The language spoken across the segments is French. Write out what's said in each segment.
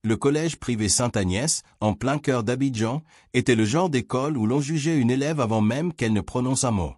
Le collège privé Sainte-Agnès, en plein cœur d'Abidjan, était le genre d'école où l'on jugeait une élève avant même qu'elle ne prononce un mot.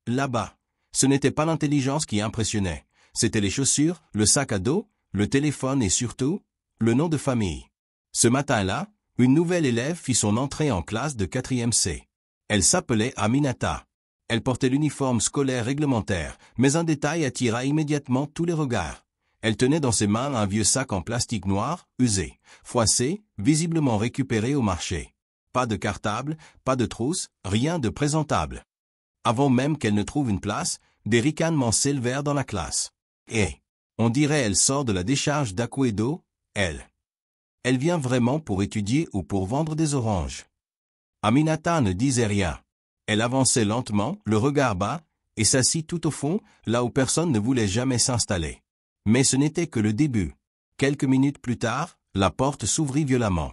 Là-bas, ce n'était pas l'intelligence qui impressionnait, c'était les chaussures, le sac à dos, le téléphone et surtout, le nom de famille. Ce matin-là, une nouvelle élève fit son entrée en classe de 4e C. Elle s'appelait Aminata. Elle portait l'uniforme scolaire réglementaire, mais un détail attira immédiatement tous les regards. Elle tenait dans ses mains un vieux sac en plastique noir, usé, froissé, visiblement récupéré au marché. Pas de cartable, pas de trousse, rien de présentable. Avant même qu'elle ne trouve une place, des ricanements s'élevèrent dans la classe. Et, on dirait elle sort de la décharge d'Aquedo, elle. Elle vient vraiment pour étudier ou pour vendre des oranges. Aminata ne disait rien. Elle avançait lentement, le regard bas, et s'assit tout au fond, là où personne ne voulait jamais s'installer. Mais ce n'était que le début. Quelques minutes plus tard, la porte s'ouvrit violemment.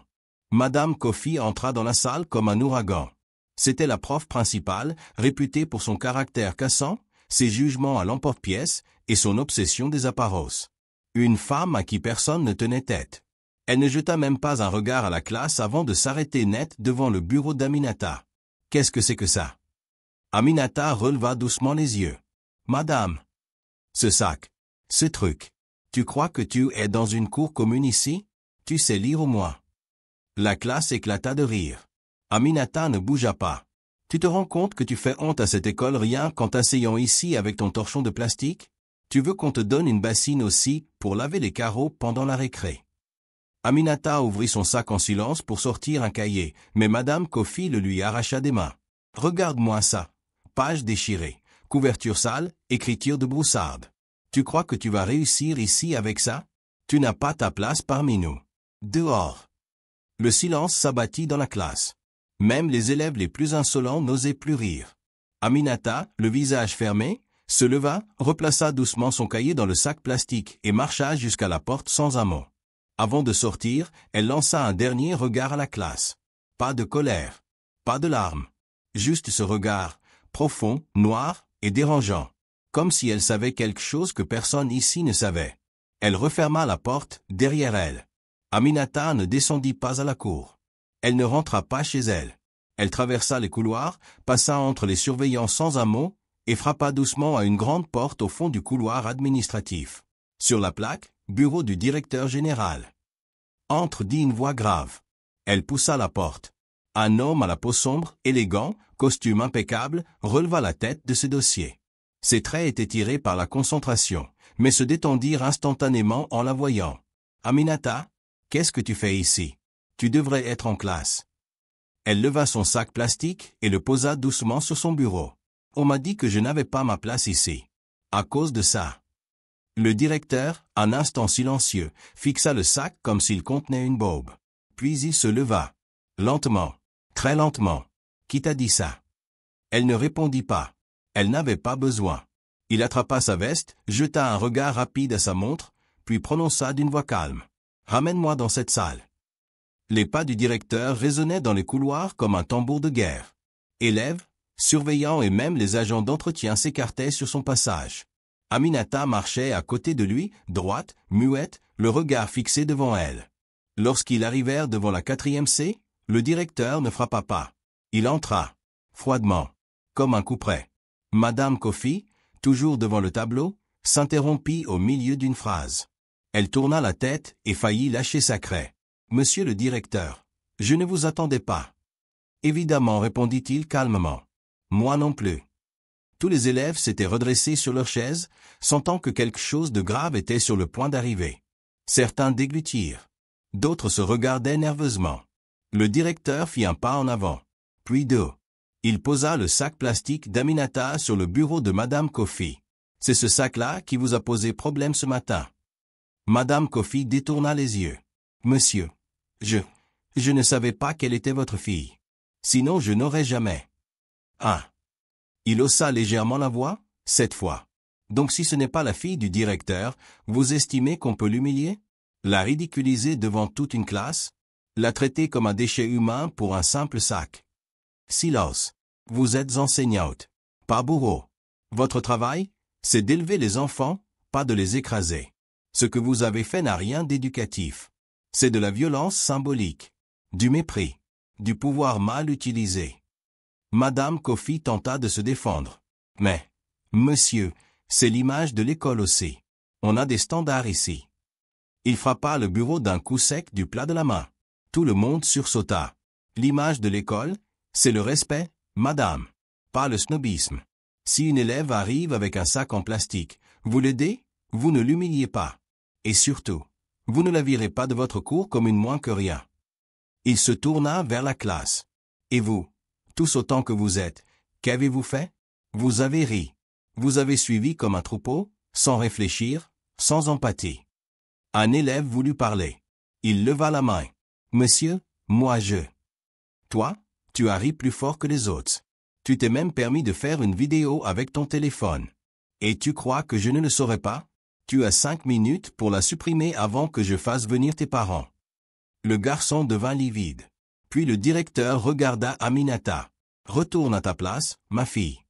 Madame Kofi entra dans la salle comme un ouragan. C'était la prof principale, réputée pour son caractère cassant, ses jugements à l'emporte-pièce et son obsession des apparos. Une femme à qui personne ne tenait tête. Elle ne jeta même pas un regard à la classe avant de s'arrêter net devant le bureau d'Aminata. Qu'est-ce que c'est que ça? Aminata releva doucement les yeux. Madame. Ce sac. Ce truc. Tu crois que tu es dans une cour commune ici? Tu sais lire au moins. La classe éclata de rire. Aminata ne bougea pas. Tu te rends compte que tu fais honte à cette école rien qu'en t'asseyant ici avec ton torchon de plastique? Tu veux qu'on te donne une bassine aussi pour laver les carreaux pendant la récré? Aminata ouvrit son sac en silence pour sortir un cahier, mais Madame Kofi le lui arracha des mains. Regarde-moi ça. Page déchirée, couverture sale, écriture de broussarde. Tu crois que tu vas réussir ici avec ça? Tu n'as pas ta place parmi nous. Dehors. Le silence s'abattit dans la classe. Même les élèves les plus insolents n'osaient plus rire. Aminata, le visage fermé, se leva, replaça doucement son cahier dans le sac plastique et marcha jusqu'à la porte sans un mot. Avant de sortir, elle lança un dernier regard à la classe. Pas de colère. Pas de larmes. Juste ce regard, profond, noir et dérangeant. Comme si elle savait quelque chose que personne ici ne savait. Elle referma la porte derrière elle. Aminata ne descendit pas à la cour. Elle ne rentra pas chez elle. Elle traversa les couloirs, passa entre les surveillants sans un mot, et frappa doucement à une grande porte au fond du couloir administratif. Sur la plaque, bureau du directeur général. Entre, dit une voix grave. Elle poussa la porte. Un homme à la peau sombre, élégant, costume impeccable, releva la tête de ses dossiers. Ses traits étaient tirés par la concentration, mais se détendirent instantanément en la voyant. Aminata, qu'est-ce que tu fais ici? Tu devrais être en classe. Elle leva son sac plastique et le posa doucement sur son bureau. On m'a dit que je n'avais pas ma place ici. À cause de ça. Le directeur, un instant silencieux, fixa le sac comme s'il contenait une bombe. Puis il se leva. Lentement. Très lentement. Qui t'a dit ça? Elle ne répondit pas. Elle n'avait pas besoin. Il attrapa sa veste, jeta un regard rapide à sa montre, puis prononça d'une voix calme. Ramène-moi dans cette salle. Les pas du directeur résonnaient dans les couloirs comme un tambour de guerre. Élèves, surveillants et même les agents d'entretien s'écartaient sur son passage. Aminata marchait à côté de lui, droite, muette, le regard fixé devant elle. Lorsqu'ils arrivèrent devant la 4e C, le directeur ne frappa pas. Il entra, froidement, comme un couperet. Madame Kofi, toujours devant le tableau, s'interrompit au milieu d'une phrase. Elle tourna la tête et faillit lâcher sa craie. « Monsieur le directeur, je ne vous attendais pas. » Évidemment, répondit-il calmement. « Moi non plus. » Tous les élèves s'étaient redressés sur leurs chaises, sentant que quelque chose de grave était sur le point d'arriver. Certains déglutirent. D'autres se regardaient nerveusement. Le directeur fit un pas en avant, puis deux. Il posa le sac plastique d'Aminata sur le bureau de Madame Kofi. « C'est ce sac-là qui vous a posé problème ce matin. » Madame Kofi détourna les yeux. « Monsieur, je ne savais pas quelle était votre fille. Sinon je n'aurais jamais. » Ah. Il haussa légèrement la voix, cette fois. « Donc si ce n'est pas la fille du directeur, vous estimez qu'on peut l'humilier? La ridiculiser devant toute une classe? La traiter comme un déchet humain pour un simple sac? Silence. Vous êtes enseignante, pas bourreau. Votre travail, c'est d'élever les enfants, pas de les écraser. Ce que vous avez fait n'a rien d'éducatif. C'est de la violence symbolique, du mépris, du pouvoir mal utilisé. Madame Coffey tenta de se défendre. Mais, monsieur, c'est l'image de l'école aussi. On a des standards ici. Il frappa le bureau d'un coup sec du plat de la main. Tout le monde sursauta. L'image de l'école, c'est le respect, madame. Pas le snobisme. Si une élève arrive avec un sac en plastique, vous l'aidez, vous ne l'humiliez pas. Et surtout, vous ne la virez pas de votre cours comme une moins que rien. Il se tourna vers la classe. Et vous, tous autant que vous êtes, qu'avez-vous fait? Vous avez ri. Vous avez suivi comme un troupeau, sans réfléchir, sans empathie. Un élève voulut parler. Il leva la main. Monsieur, moi je. Toi, tu as ri plus fort que les autres. Tu t'es même permis de faire une vidéo avec ton téléphone. Et tu crois que je ne le saurais pas? Tu as 5 minutes pour la supprimer avant que je fasse venir tes parents. Le garçon devint livide. Puis le directeur regarda Aminata. Retourne à ta place, ma fille.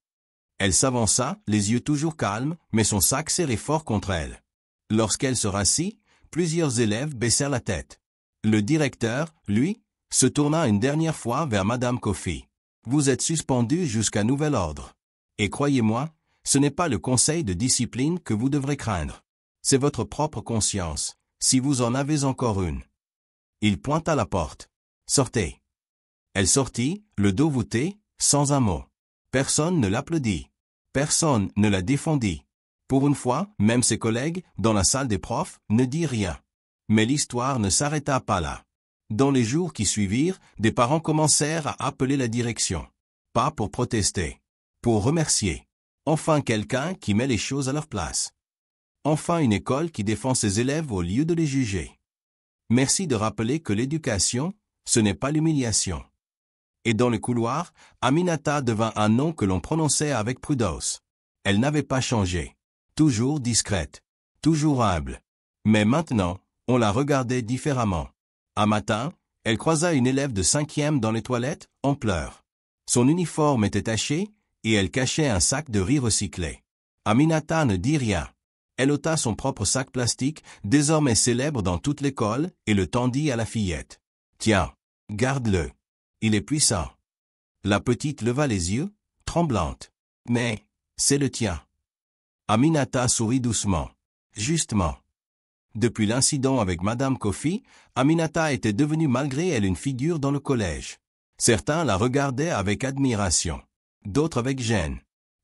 Elle s'avança, les yeux toujours calmes, mais son sac serré fort contre elle. Lorsqu'elle se rassit, plusieurs élèves baissèrent la tête. Le directeur, lui, se tourna une dernière fois vers Madame Coffey. Vous êtes suspendu jusqu'à nouvel ordre. Et croyez-moi, ce n'est pas le conseil de discipline que vous devrez craindre. C'est votre propre conscience, si vous en avez encore une. Il pointa la porte. Sortez. Elle sortit, le dos voûté, sans un mot. Personne ne l'applaudit. Personne ne la défendit. Pour une fois, même ses collègues, dans la salle des profs, ne dirent rien. Mais l'histoire ne s'arrêta pas là. Dans les jours qui suivirent, des parents commencèrent à appeler la direction. Pas pour protester. Pour remercier. Enfin quelqu'un qui met les choses à leur place. Enfin une école qui défend ses élèves au lieu de les juger. Merci de rappeler que l'éducation, ce n'est pas l'humiliation. Et dans le couloir, Aminata devint un nom que l'on prononçait avec prudence. Elle n'avait pas changé. Toujours discrète. Toujours humble. Mais maintenant, on la regardait différemment. Un matin, elle croisa une élève de 5e dans les toilettes, en pleurs. Son uniforme était taché, et elle cachait un sac de riz recyclé. Aminata ne dit rien. Elle ôta son propre sac plastique, désormais célèbre dans toute l'école, et le tendit à la fillette. Tiens, garde-le. Il est puissant. La petite leva les yeux, tremblante. Mais, c'est le tien. Aminata sourit doucement. Justement. Depuis l'incident avec Madame Coffey, Aminata était devenue malgré elle une figure dans le collège. Certains la regardaient avec admiration, d'autres avec gêne.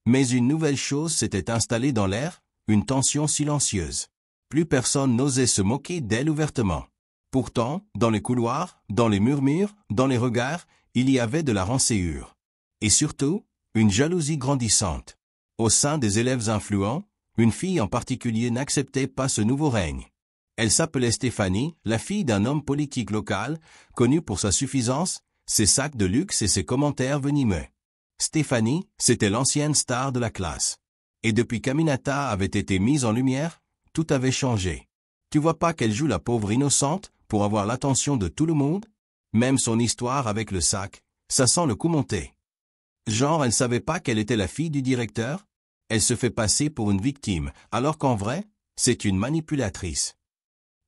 Mais une nouvelle chose s'était installée dans l'air, une tension silencieuse. Plus personne n'osait se moquer d'elle ouvertement. Pourtant, dans les couloirs, dans les murmures, dans les regards, il y avait de la rancéure. Et surtout, une jalousie grandissante. Au sein des élèves influents, une fille en particulier n'acceptait pas ce nouveau règne. Elle s'appelait Stéphanie, la fille d'un homme politique local, connu pour sa suffisance, ses sacs de luxe et ses commentaires venimeux. Stéphanie, c'était l'ancienne star de la classe. Et depuis qu'Aminata avait été mise en lumière, tout avait changé. Tu vois pas qu'elle joue la pauvre innocente pour avoir l'attention de tout le monde? Même son histoire avec le sac, ça sent le coup monter. Genre elle savait pas qu'elle était la fille du directeur? Elle se fait passer pour une victime, alors qu'en vrai, c'est une manipulatrice.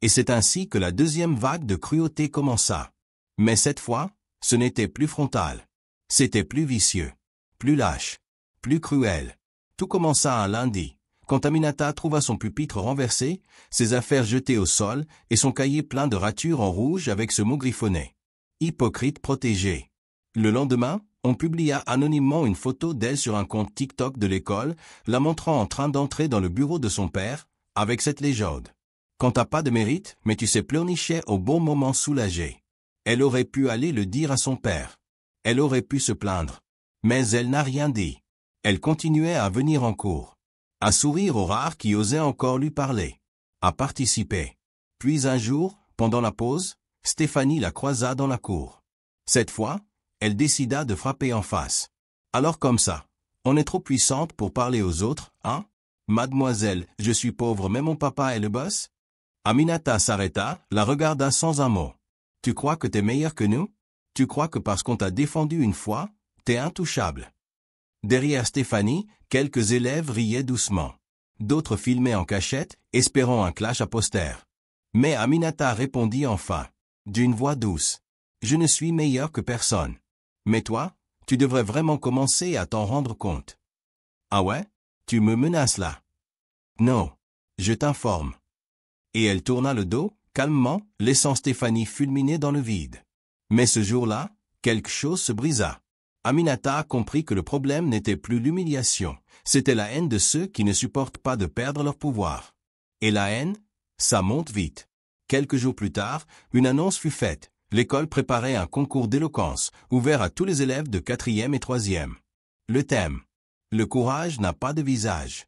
Et c'est ainsi que la deuxième vague de cruauté commença. Mais cette fois, ce n'était plus frontal. C'était plus vicieux, plus lâche, plus cruel. Tout commença un lundi, quand Aminata trouva son pupitre renversé, ses affaires jetées au sol et son cahier plein de ratures en rouge avec ce mot griffonné. Hypocrite protégé. Le lendemain, on publia anonymement une photo d'elle sur un compte TikTok de l'école, la montrant en train d'entrer dans le bureau de son père, avec cette légende. Quand t'as pas de mérite, mais tu sais pleurnicher au bon moment soulagé. Elle aurait pu aller le dire à son père. Elle aurait pu se plaindre. Mais elle n'a rien dit. Elle continuait à venir en cours. À sourire aux rares qui osaient encore lui parler. À participer. Puis un jour, pendant la pause, Stéphanie la croisa dans la cour. Cette fois, elle décida de frapper en face. Alors comme ça, on est trop puissante pour parler aux autres, hein? Mademoiselle, je suis pauvre mais mon papa est le boss? Aminata s'arrêta, la regarda sans un mot. Tu crois que t'es meilleur que nous? Tu crois que parce qu'on t'a défendu une fois, t'es intouchable? Derrière Stéphanie, quelques élèves riaient doucement. D'autres filmaient en cachette, espérant un clash à poster. Mais Aminata répondit enfin, d'une voix douce. Je ne suis meilleur que personne. Mais toi, tu devrais vraiment commencer à t'en rendre compte. Ah ouais? Tu me menaces là? Non. Je t'informe. Et elle tourna le dos, calmement, laissant Stéphanie fulminer dans le vide. Mais ce jour-là, quelque chose se brisa. Aminata comprit que le problème n'était plus l'humiliation, c'était la haine de ceux qui ne supportent pas de perdre leur pouvoir. Et la haine, ça monte vite. Quelques jours plus tard, une annonce fut faite. L'école préparait un concours d'éloquence, ouvert à tous les élèves de 4e et 3e. Le thème. Le courage n'a pas de visage.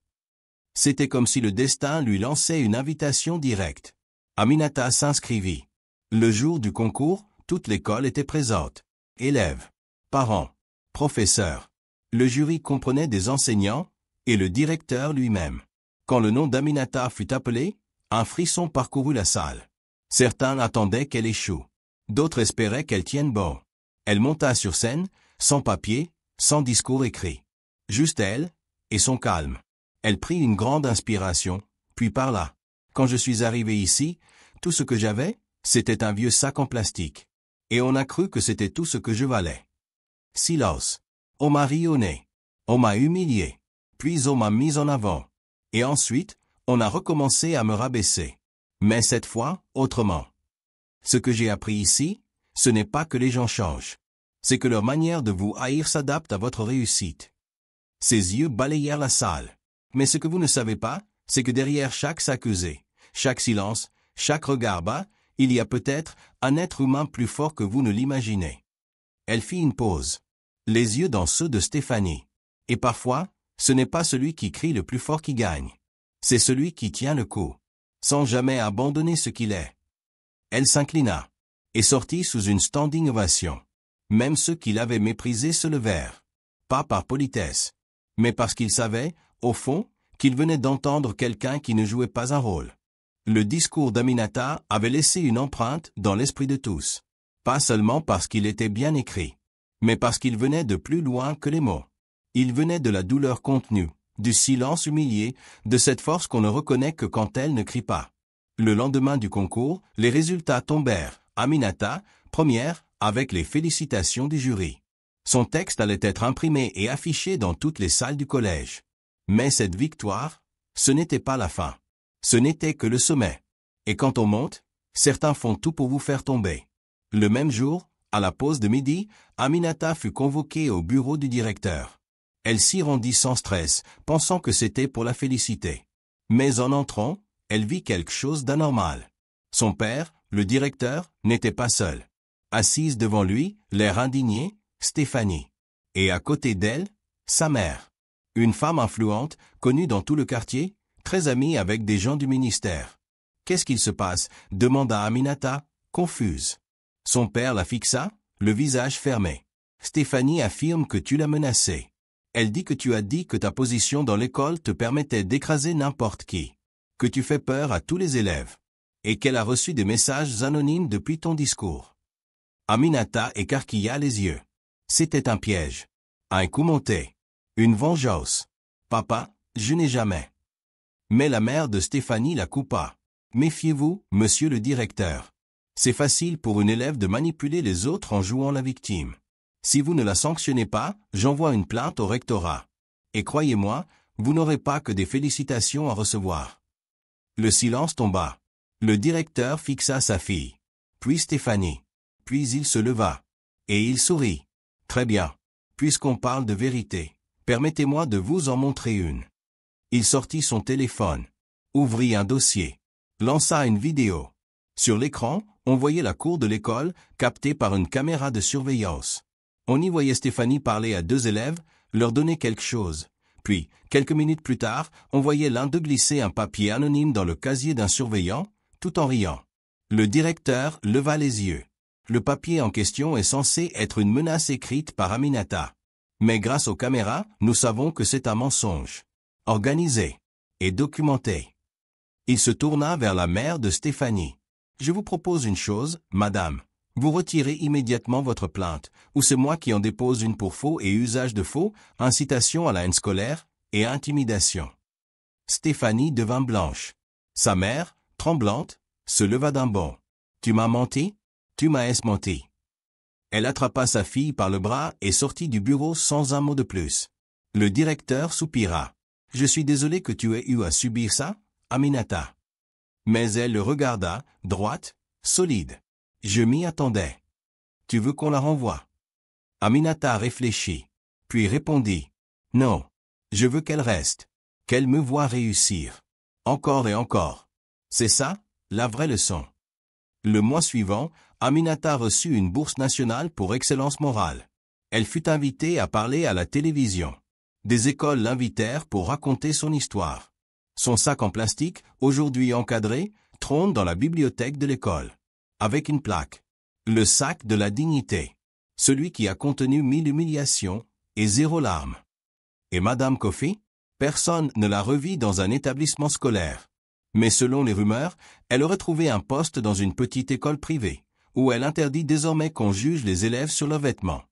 C'était comme si le destin lui lançait une invitation directe. Aminata s'inscrivit. Le jour du concours, toute l'école était présente. Élèves, parents, professeurs. Le jury comprenait des enseignants et le directeur lui-même. Quand le nom d'Aminata fut appelé, un frisson parcourut la salle. Certains attendaient qu'elle échoue. D'autres espéraient qu'elle tienne bon. Elle monta sur scène, sans papier, sans discours écrit. Juste elle, et son calme. Elle prit une grande inspiration, puis parla. Quand je suis arrivé ici, tout ce que j'avais, c'était un vieux sac en plastique. Et on a cru que c'était tout ce que je valais. Silence. On m'a ri au nez. On m'a humilié. Puis on m'a mis en avant. Et ensuite, on a recommencé à me rabaisser. Mais cette fois, autrement. Ce que j'ai appris ici, ce n'est pas que les gens changent. C'est que leur manière de vous haïr s'adapte à votre réussite. Ses yeux balayèrent la salle. Mais ce que vous ne savez pas, c'est que derrière chaque s'accusé, chaque silence, chaque regard bas, il y a peut-être un être humain plus fort que vous ne l'imaginez. Elle fit une pause. Les yeux dans ceux de Stéphanie. Et parfois, ce n'est pas celui qui crie le plus fort qui gagne. C'est celui qui tient le coup, sans jamais abandonner ce qu'il est. Elle s'inclina, et sortit sous une standing ovation. Même ceux qui l'avaient méprisé se levèrent. Pas par politesse, mais parce qu'ils savaient, au fond, qu'ils venaient d'entendre quelqu'un qui ne jouait pas un rôle. Le discours d'Aminata avait laissé une empreinte dans l'esprit de tous. Pas seulement parce qu'il était bien écrit, mais parce qu'il venait de plus loin que les mots. Il venait de la douleur contenue, du silence humilié, de cette force qu'on ne reconnaît que quand elle ne crie pas. Le lendemain du concours, les résultats tombèrent. Aminata, première, avec les félicitations du jury. Son texte allait être imprimé et affiché dans toutes les salles du collège. Mais cette victoire, ce n'était pas la fin. Ce n'était que le sommet. Et quand on monte, certains font tout pour vous faire tomber. Le même jour, à la pause de midi, Aminata fut convoquée au bureau du directeur. Elle s'y rendit sans stress, pensant que c'était pour la féliciter. Mais en entrant, elle vit quelque chose d'anormal. Son père, le directeur, n'était pas seul. Assise devant lui, l'air indigné, Stéphanie. Et à côté d'elle, sa mère. Une femme influente, connue dans tout le quartier, très amie avec des gens du ministère. « Qu'est-ce qu'il se passe » demanda Aminata, confuse. Son père la fixa, le visage fermé. « Stéphanie affirme que tu l'as menacée. Elle dit que tu as dit que ta position dans l'école te permettait d'écraser n'importe qui. Que tu fais peur à tous les élèves. Et qu'elle a reçu des messages anonymes depuis ton discours. » Aminata écarquilla les yeux. C'était un piège. Un coup monté. Une vengeance. « Papa, je n'ai jamais. » Mais la mère de Stéphanie la coupa. « Méfiez-vous, monsieur le directeur. C'est facile pour une élève de manipuler les autres en jouant la victime. Si vous ne la sanctionnez pas, j'envoie une plainte au rectorat. Et croyez-moi, vous n'aurez pas que des félicitations à recevoir. » Le silence tomba. Le directeur fixa sa fille. Puis Stéphanie. Puis il se leva. Et il sourit. « Très bien. Puisqu'on parle de vérité, permettez-moi de vous en montrer une. » Il sortit son téléphone. Ouvrit un dossier. Lança une vidéo. Sur l'écran, on voyait la cour de l'école, captée par une caméra de surveillance. On y voyait Stéphanie parler à deux élèves, leur donner quelque chose. Puis, quelques minutes plus tard, on voyait l'un d'eux glisser un papier anonyme dans le casier d'un surveillant, tout en riant. Le directeur leva les yeux. Le papier en question est censé être une menace écrite par Aminata. Mais grâce aux caméras, nous savons que c'est un mensonge. Organisé. Et documenté. Il se tourna vers la mère de Stéphanie. « Je vous propose une chose, madame. Vous retirez immédiatement votre plainte, ou c'est moi qui en dépose une pour faux et usage de faux, incitation à la haine scolaire et intimidation. » Stéphanie devint blanche. Sa mère, tremblante, se leva d'un bond. Tu m'as menti? Tu m'as menti. Elle attrapa sa fille par le bras et sortit du bureau sans un mot de plus. Le directeur soupira. Je suis désolé que tu aies eu à subir ça, Aminata. Mais elle le regarda, droite, solide. Je m'y attendais. Tu veux qu'on la renvoie? Aminata réfléchit, puis répondit. Non. Je veux qu'elle reste. Qu'elle me voie réussir. Encore et encore. C'est ça, la vraie leçon. Le mois suivant, Aminata reçut une bourse nationale pour excellence morale. Elle fut invitée à parler à la télévision. Des écoles l'invitèrent pour raconter son histoire. Son sac en plastique, aujourd'hui encadré, trône dans la bibliothèque de l'école. Avec une plaque. Le sac de la dignité. Celui qui a contenu 1000 humiliations et 0 larmes. Et Madame Coffey? Personne ne la revit dans un établissement scolaire. Mais selon les rumeurs, elle aurait trouvé un poste dans une petite école privée, où elle interdit désormais qu'on juge les élèves sur leurs vêtements.